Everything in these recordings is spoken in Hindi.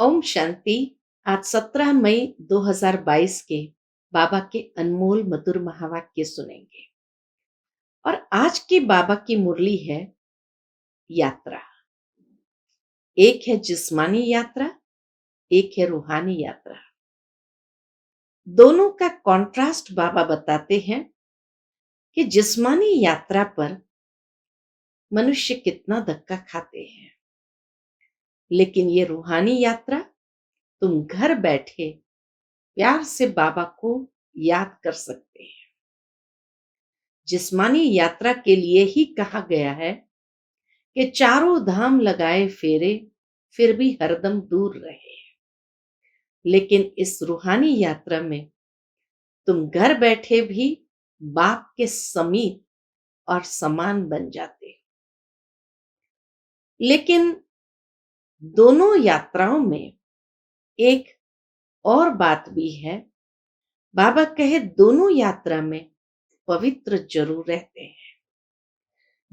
ओम शांति। आज 17 मई 2022 के बाबा के अनमोल मधुर महावाक्य सुनेंगे। और आज की बाबा की मुरली है यात्रा। एक है जिस्मानी यात्रा, एक है रूहानी यात्रा। दोनों का कॉन्ट्रास्ट बाबा बताते हैं कि जिस्मानी यात्रा पर मनुष्य कितना धक्का खाते हैं, लेकिन ये रूहानी यात्रा तुम घर बैठे प्यार से बाबा को याद कर सकते हैं। जिस्मानी यात्रा के लिए ही कहा गया है कि चारों धाम लगाए फेरे फिर भी हरदम दूर रहे। लेकिन इस रूहानी यात्रा में तुम घर बैठे भी बाप के समीप और समान बन जाते हो। लेकिन दोनों यात्राओं में एक और बात भी है। बाबा कहे दोनों यात्रा में पवित्र जरूर रहते हैं।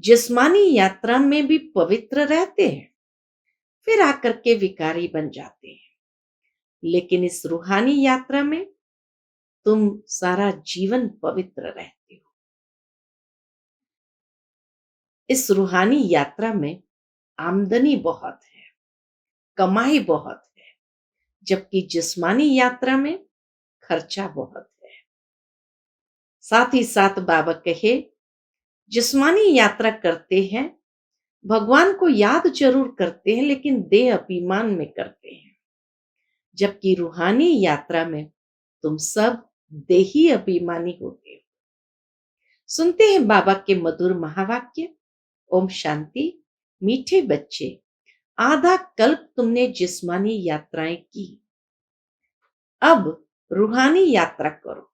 जिस्मानी यात्रा में भी पवित्र रहते हैं, फिर आकर के विकारी बन जाते हैं। लेकिन इस रूहानी यात्रा में तुम सारा जीवन पवित्र रहते हो। इस रूहानी यात्रा में आमदनी बहुत है, कमाई बहुत है, जबकि जिस्मानी यात्रा में खर्चा बहुत है। साथ ही साथ बाबा कहे जिस्मानी यात्रा करते हैं, भगवान को याद जरूर करते हैं, लेकिन देह अभिमान में करते हैं। जबकि रूहानी यात्रा में तुम सब देही अभिमानी होते हो। सुनते हैं बाबा के मधुर महावाक्य। ओम शांति। मीठे बच्चे, आधा कल्प तुमने जिस्मानी यात्राएं की, अब रूहानी यात्रा करो।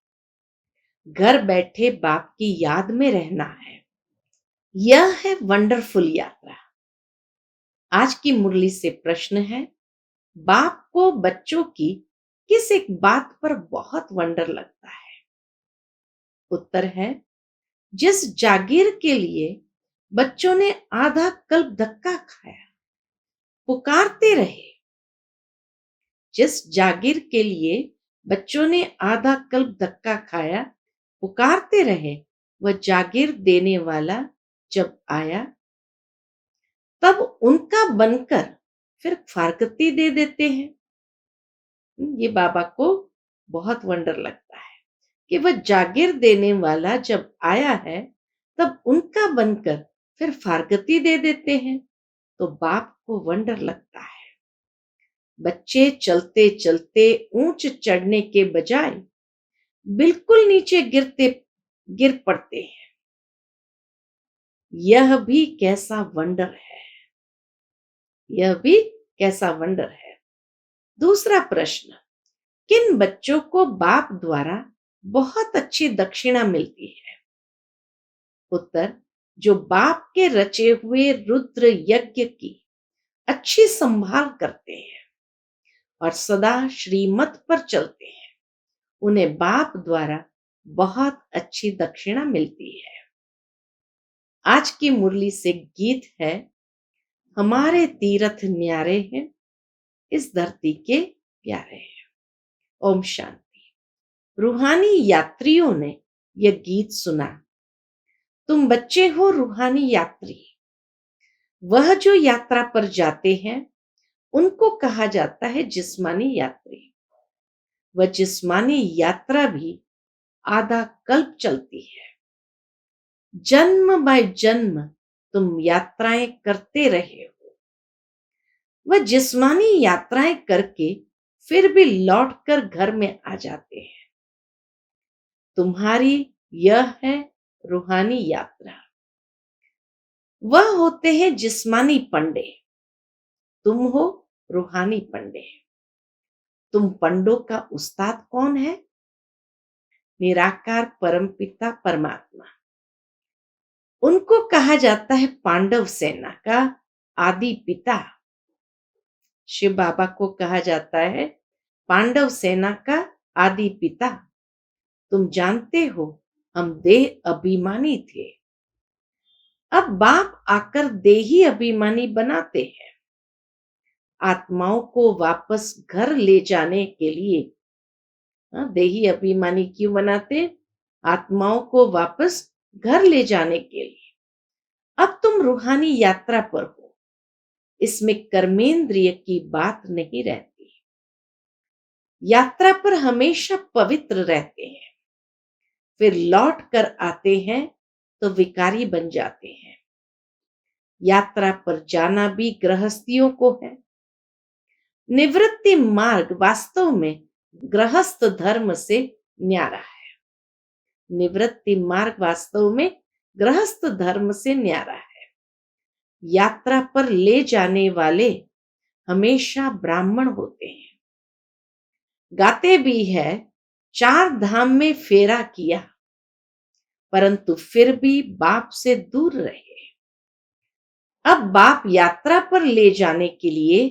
घर बैठे बाप की याद में रहना है। यह है वंडरफुल यात्रा। आज की मुरली से प्रश्न है, बाप को बच्चों की किस एक बात पर बहुत वंडर लगता है? उत्तर है, जिस जागीर के लिए बच्चों ने आधा कल्प धक्का खाया, पुकारते रहे। जिस जागीर के लिए बच्चों ने आधा कल्प धक्का खाया, पुकारते रहे, वह जागीर देने वाला जब आया, तब उनका बनकर फिर फारकती दे देते हैं। ये बाबा को बहुत वंडर लगता है कि वह जागीर देने वाला जब आया है, तब उनका बनकर फिर फारकती दे देते हैं। तो बाप को वंडर लगता है। बच्चे चलते चलते ऊंच चढ़ने के बजाय बिल्कुल नीचे गिर पड़ते हैं। यह भी कैसा वंडर है, यह भी कैसा वंडर है। दूसरा प्रश्न, किन बच्चों को बाप द्वारा बहुत अच्छी दक्षिणा मिलती है? उत्तर, जो बाप के रचे हुए रुद्र यज्ञ की अच्छी संभाल करते हैं और सदा श्रीमत पर चलते हैं, उन्हें बाप द्वारा बहुत अच्छी दक्षिणा मिलती है। आज की मुरली से गीत है, हमारे तीर्थ न्यारे हैं, इस धरती के प्यारे हैं। ओम शांति। रूहानी यात्रियों ने यह गीत सुना। तुम बच्चे हो रूहानी यात्री। वह जो यात्रा पर जाते हैं, उनको कहा जाता है जिस्मानी यात्री। वह जिस्मानी यात्रा भी आधा कल्प चलती है। जन्म बाय जन्म तुम यात्राएं करते रहे हो। वह जिस्मानी यात्राएं करके फिर भी लौटकर घर में आ जाते हैं। तुम्हारी यह है रूहानी यात्रा। वह होते हैं जिस्मानी पंडे, तुम हो रूहानी पंडे। तुम पंडों का उस्ताद कौन है? निराकार परमपिता परमात्मा। उनको कहा जाता है पांडव सेना का आदि पिता। शिव बाबा को कहा जाता है पांडव सेना का आदि पिता। तुम जानते हो, हम देह अभिमानी थे, अब बाप आकर देही अभिमानी बनाते हैं। आत्माओं को वापस घर ले जाने के लिए। देही अभिमानी क्यों बनाते? आत्माओं को वापस घर ले जाने के लिए। अब तुम रूहानी यात्रा पर हो, इसमें कर्मेंद्रिय की बात नहीं रहती। यात्रा पर हमेशा पवित्र रहते हैं, फिर लौट कर आते हैं तो विकारी बन जाते हैं। यात्रा पर जाना भी गृहस्थियों को है। निवृत्ति मार्ग वास्तव में गृहस्थ धर्म से न्यारा है। निवृत्ति मार्ग वास्तव में गृहस्थ धर्म से न्यारा है। यात्रा पर ले जाने वाले हमेशा ब्राह्मण होते हैं। गाते भी है, 4 धाम में फेरा किया, परंतु फिर भी बाप से दूर रहे। अब बाप यात्रा पर ले जाने के लिए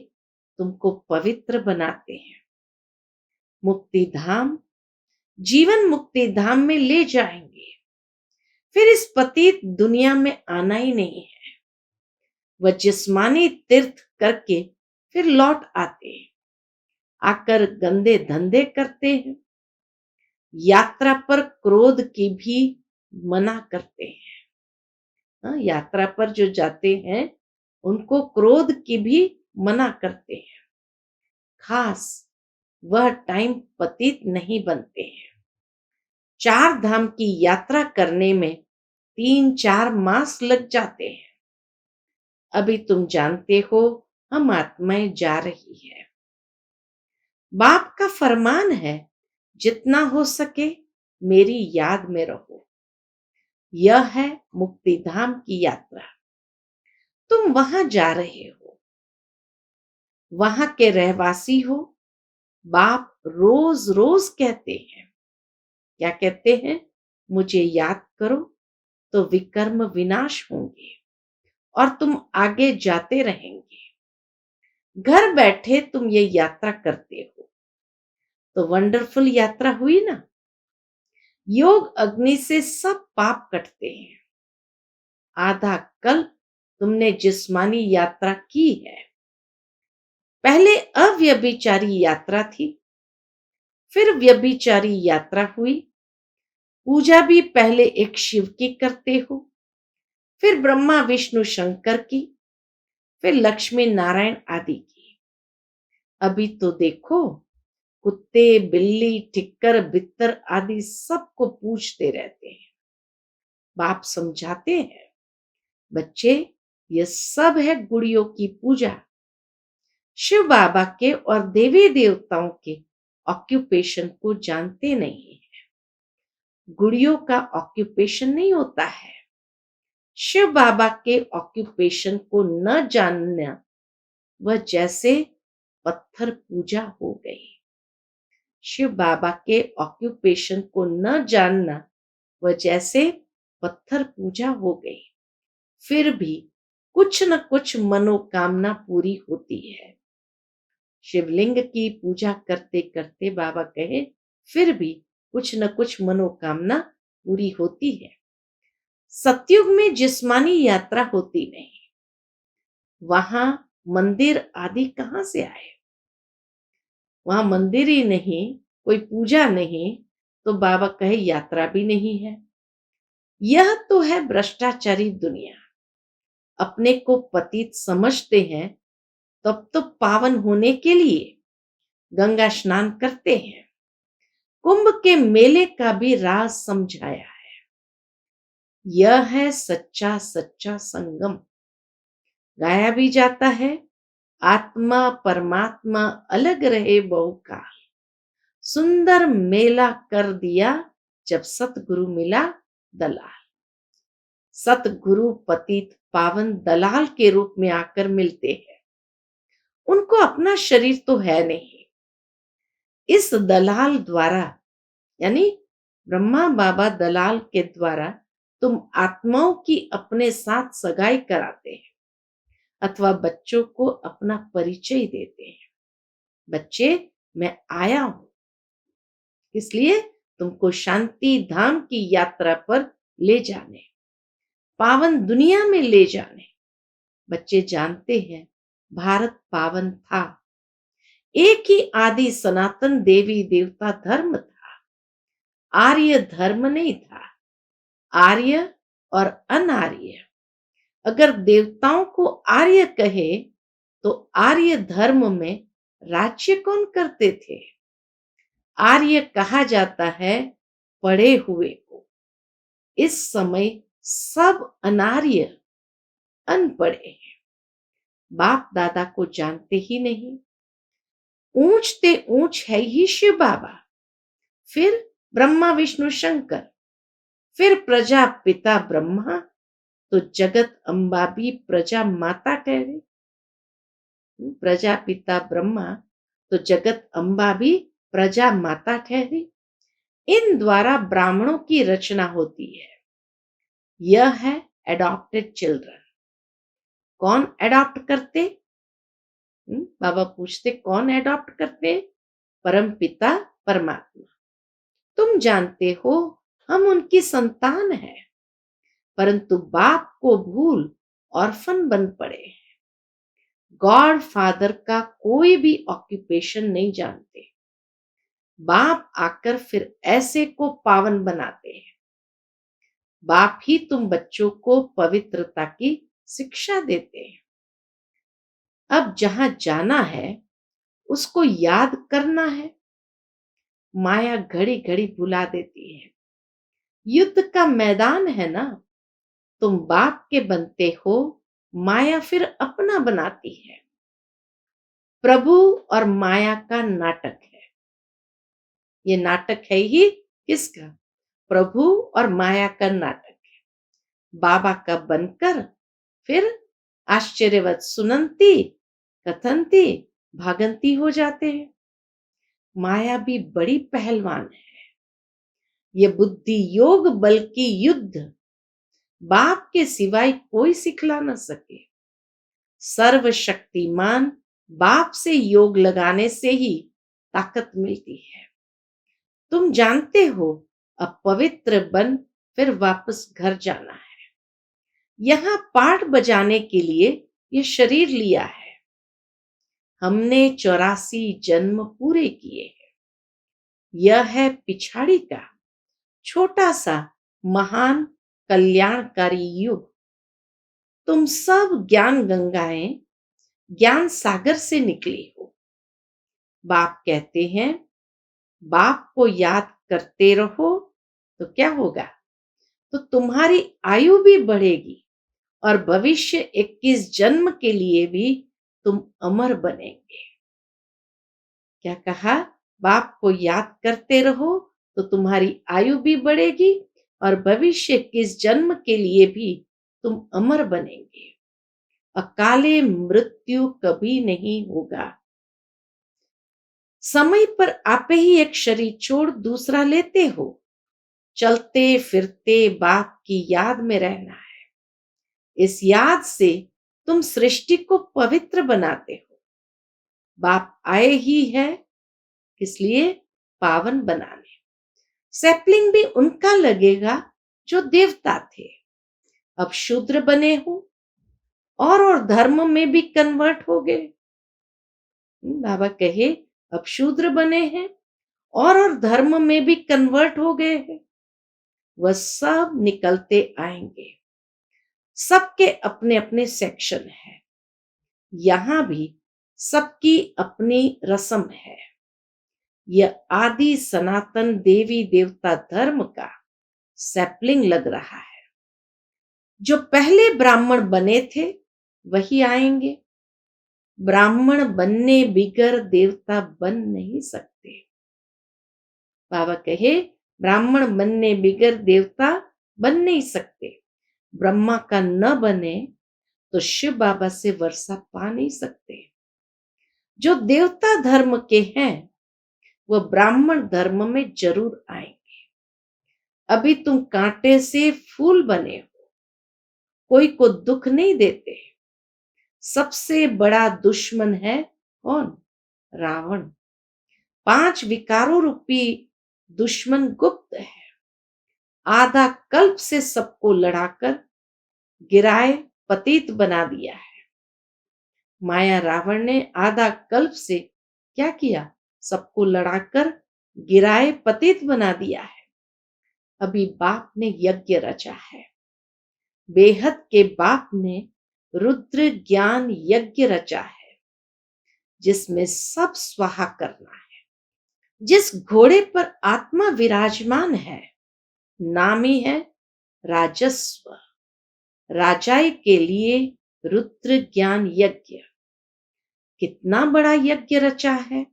तुमको पवित्र बनाते हैं। मुक्ति धाम, जीवन मुक्ति धाम में ले जाएंगे। फिर इस पतित दुनिया में आना ही नहीं है। वह जिस्मानी तीर्थ करके फिर लौट आते हैं, आकर गंदे धंधे करते हैं। यात्रा पर क्रोध की भी मना करते हैं। यात्रा पर जो जाते हैं उनको क्रोध की भी मना करते हैं। खास वह टाइम पतित नहीं बनते हैं। 4 धाम की यात्रा करने में 3-4 मास लग जाते हैं। अभी तुम जानते हो हम आत्माएं जा रही है। बाप का फरमान है, जितना हो सके मेरी याद में रहो। यह है मुक्ति धाम की यात्रा। तुम वहां जा रहे हो, वहां के रहवासी हो। बाप रोज रोज कहते हैं, क्या कहते हैं? मुझे याद करो तो विकर्म विनाश होंगे और तुम आगे जाते रहेंगे। घर बैठे तुम ये यात्रा करते हो तो वंडरफुल यात्रा हुई ना। योग अग्नि से सब पाप कटते हैं। आधा कल तुमने जिस्मानी यात्रा की है। पहले अव्यभिचारी यात्रा थी, फिर व्यभिचारी यात्रा हुई। पूजा भी पहले एक शिव की करते हो, फिर ब्रह्मा विष्णु शंकर की, फिर लक्ष्मी नारायण आदि की। अभी तो देखो, कुत्ते बिल्ली ठिक्कर बित्तर आदि सबको पूजते रहते हैं। बाप समझाते हैं, बच्चे ये सब है गुड़ियों की पूजा। शिव बाबा के और देवी देवताओं के ऑक्यूपेशन को जानते नहीं है। गुड़ियों का ऑक्यूपेशन नहीं होता है। शिव बाबा के ऑक्यूपेशन को न जानना वह जैसे पत्थर पूजा हो गई। शिव बाबा के ऑक्यूपेशन को न जानना वह जैसे पत्थर पूजा हो गई। फिर भी कुछ न कुछ मनोकामना पूरी होती है। शिवलिंग की पूजा करते करते बाबा कहे, फिर भी कुछ न कुछ मनोकामना पूरी होती है। सतयुग में जिस्मानी यात्रा होती नहीं। वहां मंदिर आदि कहां से आए? वहां मंदिर ही नहीं, कोई पूजा नहीं, तो बाबा कहे यात्रा भी नहीं है। यह तो है भ्रष्टाचारी दुनिया। अपने को पतित समझते हैं, तब तो पावन होने के लिए गंगा स्नान करते हैं। कुंभ के मेले का भी राज समझाया है। यह है सच्चा सच्चा संगम। गाया भी जाता है, आत्मा परमात्मा अलग रहे बहुकाल। सुंदर मेला कर दिया जब सतगुरु मिला दलाल। सतगुरु पतित पावन दलाल के रूप में आकर मिलते हैं। उनको अपना शरीर तो है नहीं। इस दलाल द्वारा, यानी ब्रह्मा बाबा दलाल के द्वारा तुम आत्माओं की अपने साथ सगाई कराते हैं अथवा बच्चों को अपना परिचय देते हैं। बच्चे, मैं आया हूं, इसलिए तुमको शांति धाम की यात्रा पर ले जाने, पावन दुनिया में ले जाने। बच्चे जानते हैं भारत पावन था। एक ही आदि सनातन देवी देवता धर्म था। आर्य धर्म नहीं था। आर्य और अनार्य। अगर देवताओं को आर्य कहे तो आर्य धर्म में राज्य कौन करते थे? आर्य कहा जाता है पढ़े हुए को। इस समय सब अनार्य अनपढ़े हैं, बाप दादा को जानते ही नहीं। ऊंचते ऊंच है ही शिव बाबा, फिर ब्रह्मा विष्णु शंकर, फिर प्रजापिता ब्रह्मा, तो जगत अम्बा भी प्रजा माता ठहरे। प्रजापिता ब्रह्मा तो जगत अम्बा भी प्रजा माता ठहरी। इन द्वारा ब्राह्मणों की रचना होती है। यह है एडॉप्टेड चिल्ड्रन। कौन एडॉप्ट करते? बाबा पूछते कौन एडॉप्ट करते? परम पिता परमात्मा। तुम जानते हो हम उनकी संतान हैं, परंतु बाप को भूल ऑर्फन बन पड़े। गॉड फादर का कोई भी ऑक्यूपेशन नहीं जानते। बाप आकर फिर ऐसे को पावन बनाते हैं। बाप ही तुम बच्चों को पवित्रता की शिक्षा देते हैं। अब जहां जाना है उसको याद करना है। माया घड़ी घड़ी भुला देती है। युद्ध का मैदान है ना, तुम बाप के बनते हो, माया फिर अपना बनाती है। प्रभु और माया का नाटक है। ये नाटक है ही किसका? प्रभु और माया का नाटक है। बाबा का बनकर फिर आश्चर्यवत सुनंती कथनती भागंती हो जाते हैं। माया भी बड़ी पहलवान है। ये बुद्धि योग बल की युद्ध बाप के सिवाय कोई सिखला न सके। सर्वशक्तिमान बाप से योग लगाने से ही ताकत मिलती है। तुम जानते हो अब पवित्र बन फिर वापस घर जाना है। यहाँ पाठ बजाने के लिए ये शरीर लिया है। हमने 84 जन्म पूरे किए हैं। यह है पिछाड़ी का छोटा सा महान कल्याणकारी युग। तुम सब ज्ञान गंगाएं ज्ञान सागर से निकली हो। बाप कहते हैं बाप को याद करते रहो तो क्या होगा? तो तुम्हारी आयु भी बढ़ेगी और भविष्य 21 जन्म के लिए भी तुम अमर बनेंगे। क्या कहा? बाप को याद करते रहो तो तुम्हारी आयु भी बढ़ेगी और भविष्य 21 जन्म के लिए भी तुम अमर बनेंगे। अकाले मृत्यु कभी नहीं होगा। समय पर आपे ही एक शरीर छोड़ दूसरा लेते हो। चलते फिरते बाप की याद में रहना है। इस याद से तुम सृष्टि को पवित्र बनाते हो। बाप आए ही है किस लिए? पावन बनाने। सैपलिंग भी उनका लगेगा जो देवता थे, अब शूद्र बने हो और धर्म में भी कन्वर्ट हो गए। बाबा कहे अब शूद्र बने हैं और धर्म में भी कन्वर्ट हो गए हैं। वह सब निकलते आएंगे। सबके अपने अपने सेक्शन है। यहां भी सबकी अपनी रस्म है। यह आदि सनातन देवी देवता धर्म का सैपलिंग लग रहा है। जो पहले ब्राह्मण बने थे वही आएंगे। ब्राह्मण बनने बिगर देवता बन नहीं सकते। बाबा कहे ब्राह्मण बनने बिगर देवता बन नहीं सकते। ब्रह्मा का न बने तो शिव बाबा से वर्षा पा नहीं सकते। जो देवता धर्म के हैं वह ब्राह्मण धर्म में जरूर आएंगे। अभी तुम कांटे से फूल बने हो, कोई को दुख नहीं देते। सबसे बड़ा दुश्मन है कौन? रावण। 5 विकारों रूपी दुश्मन गुप्त है। आधा कल्प से सबको लड़ाकर गिराए पतित बना दिया है। माया रावण ने आधा कल्प से क्या किया? सबको लड़ाकर गिराए पतित बना दिया है। अभी बाप ने यज्ञ रचा है। बेहद के बाप ने रुद्र ज्ञान यज्ञ रचा है, जिसमें सब स्वाहा करना है। जिस घोड़े पर आत्मा विराजमान है, नाम ही है राजस्व। राजाई के लिए रुद्र ज्ञान यज्ञ। कितना बड़ा यज्ञ रचा है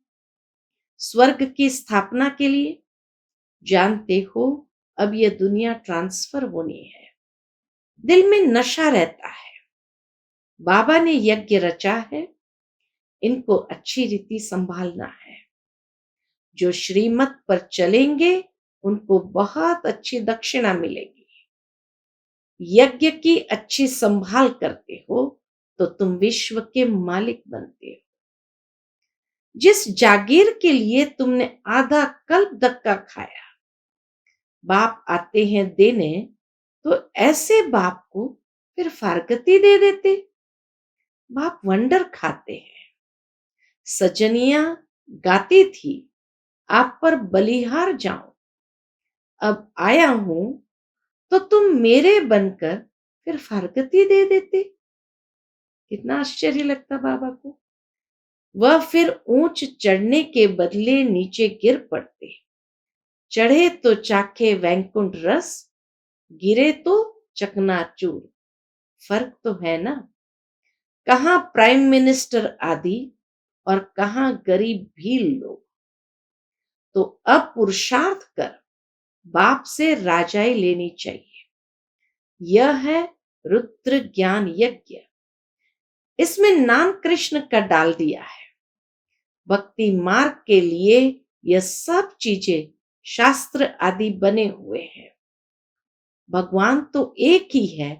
स्वर्ग की स्थापना के लिए। जानते हो, अब यह दुनिया ट्रांसफर होनी है। दिल में नशा रहता है। बाबा ने यज्ञ रचा है, इनको अच्छी रीति संभालना है। जो श्रीमत पर चलेंगे उनको बहुत अच्छी दक्षिणा मिलेगी। यज्ञ की अच्छी संभाल करते हो तो तुम विश्व के मालिक बनते हो। जिस जागीर के लिए तुमने आधा कल्प धक्का खाया, बाप आते हैं देने, तो ऐसे बाप को फिर फारगती दे देते। बाप वंडर खाते हैं। सजनिया गाती थी, आप पर बलिहार जाऊं। अब आया हूं तो तुम मेरे बनकर फिर फारगती दे देते। कितना आश्चर्य लगता बाबा को। वह फिर ऊंच चढ़ने के बदले नीचे गिर पड़ते। चढ़े तो चाखे वैकुंठ रस, गिरे तो चकनाचूर। फर्क तो है ना। कहां प्राइम मिनिस्टर आदि और कहां गरीब भील लोग। तो अब पुरुषार्थ कर बाप से राजाई लेनी चाहिए। यह है रुद्र ज्ञान यज्ञ। इसमें नाम कृष्ण का डाल दिया है। भक्ति मार्ग के लिए यह सब चीजें शास्त्र आदि बने हुए हैं। भगवान तो एक ही है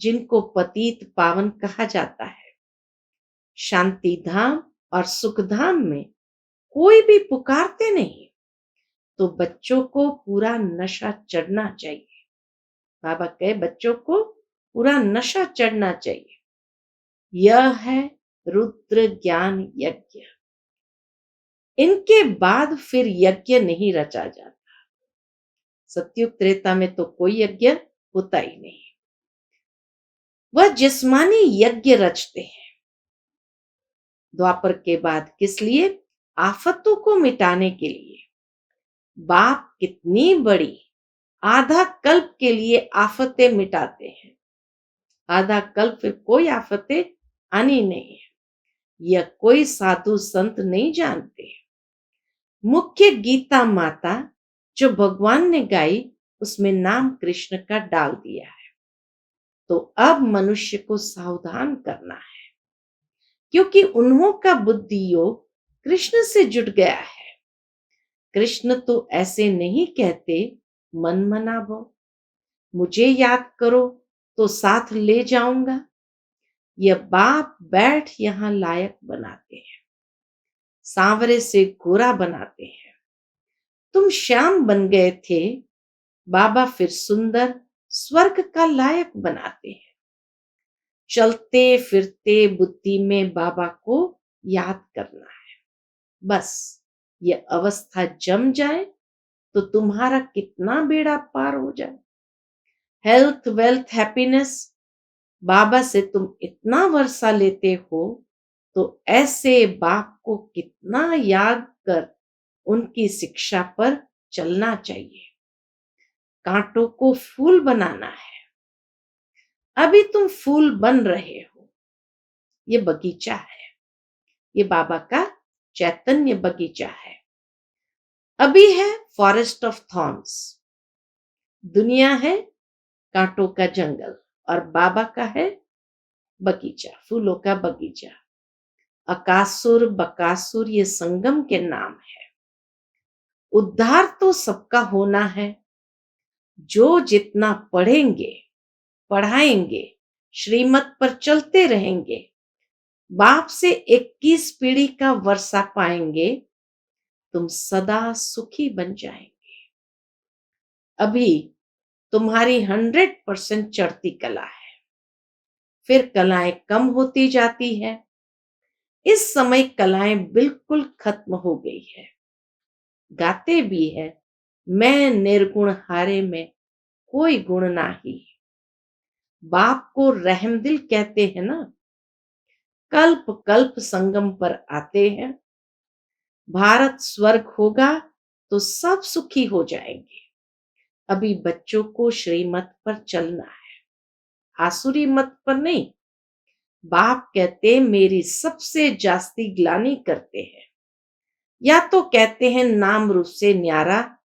जिनको पतित पावन कहा जाता है। शांति धाम और सुख धाम में कोई भी पुकारते नहीं, तो बच्चों को पूरा नशा चढ़ना चाहिए। बाबा कहे बच्चों को पूरा नशा चढ़ना चाहिए। यह है रुद्र ज्ञान यज्ञ। इनके बाद फिर यज्ञ नहीं रचा जाता। सतयुग त्रेता में तो कोई यज्ञ होता ही नहीं। वह जिस्मानी यज्ञ रचते हैं। द्वापर के बाद किस लिए? आफतों को मिटाने के लिए। बाप कितनी बड़ी आधा कल्प के लिए आफतें मिटाते हैं। आधा कल्प फिर कोई आफतें आनी नहीं है। यह कोई साधु संत नहीं जानते। मुख्य गीता माता जो भगवान ने गाई, उसमें नाम कृष्ण का डाल दिया है। तो अब मनुष्य को सावधान करना है, क्योंकि उन्हों का बुद्धि योग कृष्ण से जुड़ गया है। कृष्ण तो ऐसे नहीं कहते मन मना भो, मुझे याद करो तो साथ ले जाऊंगा। यह बाप बैठ यहां लायक बनाते हैं, सांवरे से गोरा बनाते हैं। तुम श्याम बन गए थे, बाबा फिर सुंदर स्वर्ग का लायक बनाते हैं। चलते फिरते बुद्धि में बाबा को याद करना है। बस ये अवस्था जम जाए तो तुम्हारा कितना बेड़ा पार हो जाए। हेल्थ वेल्थ हैप्पीनेस, बाबा से तुम इतना वर्षा लेते हो, तो ऐसे बाप को कितना याद कर उनकी शिक्षा पर चलना चाहिए। कांटों को फूल बनाना है। अभी तुम फूल बन रहे हो। ये बगीचा है, ये बाबा का चैतन्य बगीचा है। अभी है फॉरेस्ट ऑफ थॉर्न्स। दुनिया है कांटों का जंगल, और बाबा का है बगीचा, फूलों का बगीचा। अकासुर बकासुर ये संगम के नाम है। उद्धार तो सबका होना है। जो जितना पढ़ेंगे, पढ़ाएंगे, श्रीमत पर चलते रहेंगे, बाप से 21 पीढ़ी का वर्षा पाएंगे, तुम सदा सुखी बन जाएंगे। अभी तुम्हारी 100% चढ़ती कला है, फिर कलाएं कम होती जाती है। इस समय कलाएं बिल्कुल खत्म हो गई है। गाते भी है, मैं निर्गुण हारे में कोई गुण नाही। बाप को रहमदिल कहते हैं ना। कल्प कल्प संगम पर आते हैं। भारत स्वर्ग होगा तो सब सुखी हो जाएंगे। अभी बच्चों को श्रीमत पर चलना है, आसुरी मत पर नहीं। बाप कहते मेरी सबसे जास्ती ग्लानि करते हैं। या तो कहते हैं नाम रूप से न्यारा,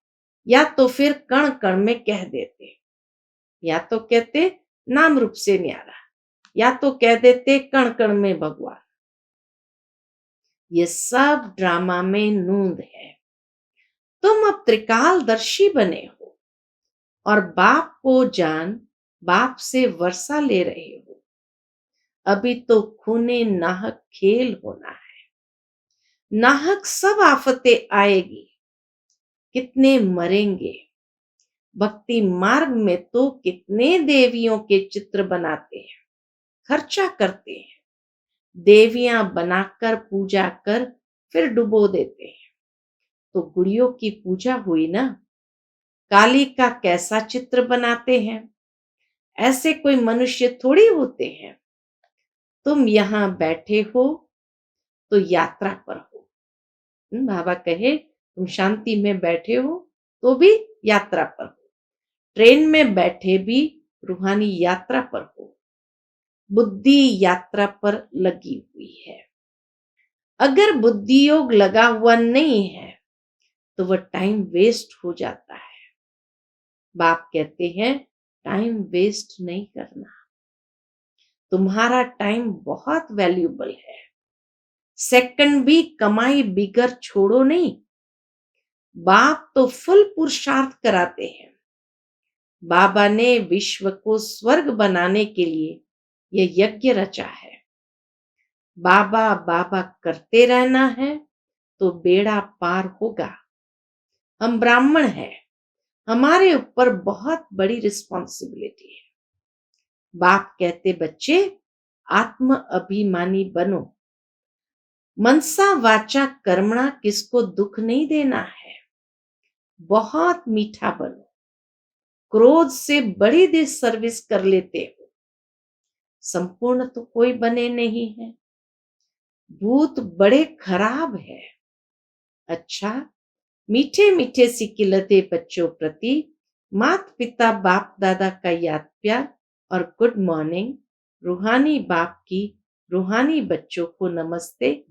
या तो फिर कण कण में कह देते। या तो कहते नाम रूप से न्यारा, या तो कह देते कण कण में भगवान। ये सब ड्रामा में नूंद है। तुम अब त्रिकालदर्शी बने हो और बाप को जान बाप से वर्षा ले रहे हो। अभी तो खूने नाहक खेल होना है। नाहक सब आफतें आएगी। कितने मरेंगे। भक्ति मार्ग में तो कितने देवियों के चित्र बनाते हैं, खर्चा करते हैं। देवियां बनाकर पूजा कर फिर डुबो देते हैं। तो गुड़ियों की पूजा हुई ना। काली का कैसा चित्र बनाते हैं। ऐसे कोई मनुष्य थोड़ी होते हैं। तुम यहां बैठे हो तो यात्रा पर हो। बाबा कहे तुम शांति में बैठे हो तो भी यात्रा पर हो। ट्रेन में बैठे भी रूहानी यात्रा पर हो। बुद्धि यात्रा पर लगी हुई है। अगर बुद्धि योग लगा हुआ नहीं है तो वह टाइम वेस्ट हो जाता है। बाप कहते हैं टाइम वेस्ट नहीं करना। तुम्हारा टाइम बहुत वैल्यूबल है। सेकंड भी कमाई बिगर छोड़ो नहीं। बाप तो फुल पुरुषार्थ कराते हैं। बाबा ने विश्व को स्वर्ग बनाने के लिए यह यज्ञ रचा है। बाबा बाबा करते रहना है तो बेड़ा पार होगा। हम ब्राह्मण हैं, हमारे ऊपर बहुत बड़ी रिस्पॉन्सिबिलिटी है। बाप कहते बच्चे आत्म अभिमानी बनो। मनसा वाचा कर्मणा किसको दुख नहीं देना है। बहुत मीठा बनो। क्रोध से बड़ी दिस सर्विस कर लेते हो। संपूर्ण तो कोई बने नहीं है। भूत बड़े खराब है। अच्छा, मीठे मीठे सिकिलते बच्चों प्रति माता पिता बाप दादा का याद प्यार और गुड मॉर्निंग। रूहानी बाप की रूहानी बच्चों को नमस्ते।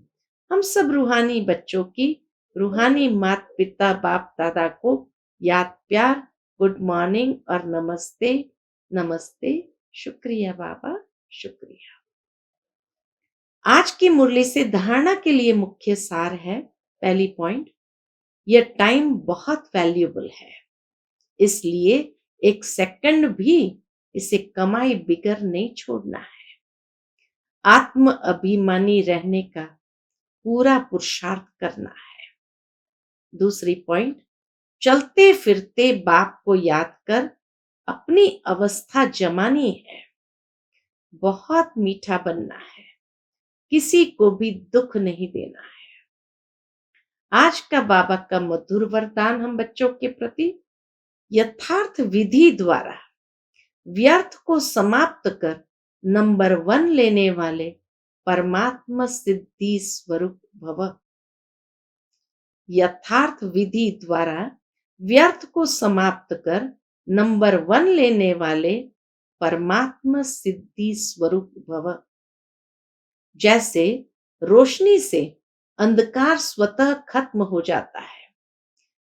हम सब रूहानी बच्चों की रूहानी माता पिता बाप दादा को याद प्यार, गुड मॉर्निंग और नमस्ते। नमस्ते। शुक्रिया बाबा, शुक्रिया। आज की मुरली से धारणा के लिए मुख्य सार है। पहली पॉइंट, यह टाइम बहुत वैल्यूएबल है, इसलिए एक सेकंड भी इसे कमाई बिगर नहीं छोड़ना है। आत्म अभिमानी रहने का पूरा पुरुषार्थ करना है। दूसरी पॉइंट, चलते फिरते बाप को याद कर अपनी अवस्था जमानी है। बहुत मीठा बनना है, किसी को भी दुख नहीं देना है। आज का बाबा का मधुर वरदान हम बच्चों के प्रति, यथार्थ विधि द्वारा व्यर्थ को समाप्त कर नंबर 1 लेने वाले परमात्मा सिद्धि स्वरूप भव। यथार्थ विधि द्वारा व्यर्थ को समाप्त कर नंबर 1 लेने वाले परमात्मा सिद्धि स्वरूप भव। जैसे रोशनी से अंधकार स्वतः खत्म हो जाता है,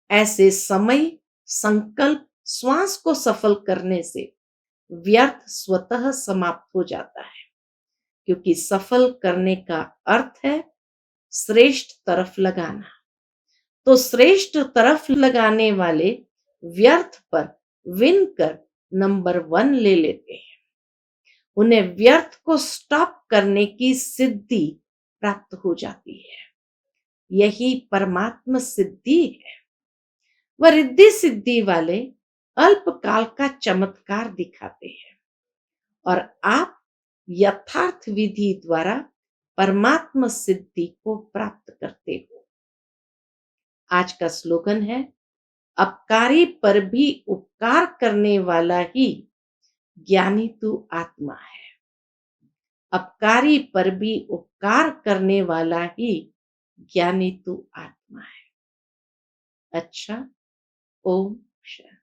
ऐसे समय, संकल्प, श्वास को सफल करने से व्यर्थ स्वतः समाप्त हो जाता है। क्योंकि सफल करने का अर्थ है श्रेष्ठ तरफ लगाना। तो श्रेष्ठ तरफ लगाने वाले व्यर्थ पर विन कर नंबर 1 ले लेते हैं। उन्हें व्यर्थ को स्टॉप करने की सिद्धि प्राप्त हो जाती है। यही परमात्मा सिद्धि है। वह रिद्धि सिद्धि वाले अल्पकाल का चमत्कार दिखाते हैं और आप यथार्थ विधि द्वारा परमात्म सिद्धि को प्राप्त करते हो। आज का स्लोगन है, अपकारी पर भी उपकार करने वाला ही ज्ञानी तू आत्मा है। अपकारी पर भी उपकार करने वाला ही ज्ञानी तू आत्मा है। अच्छा, ओम शांति।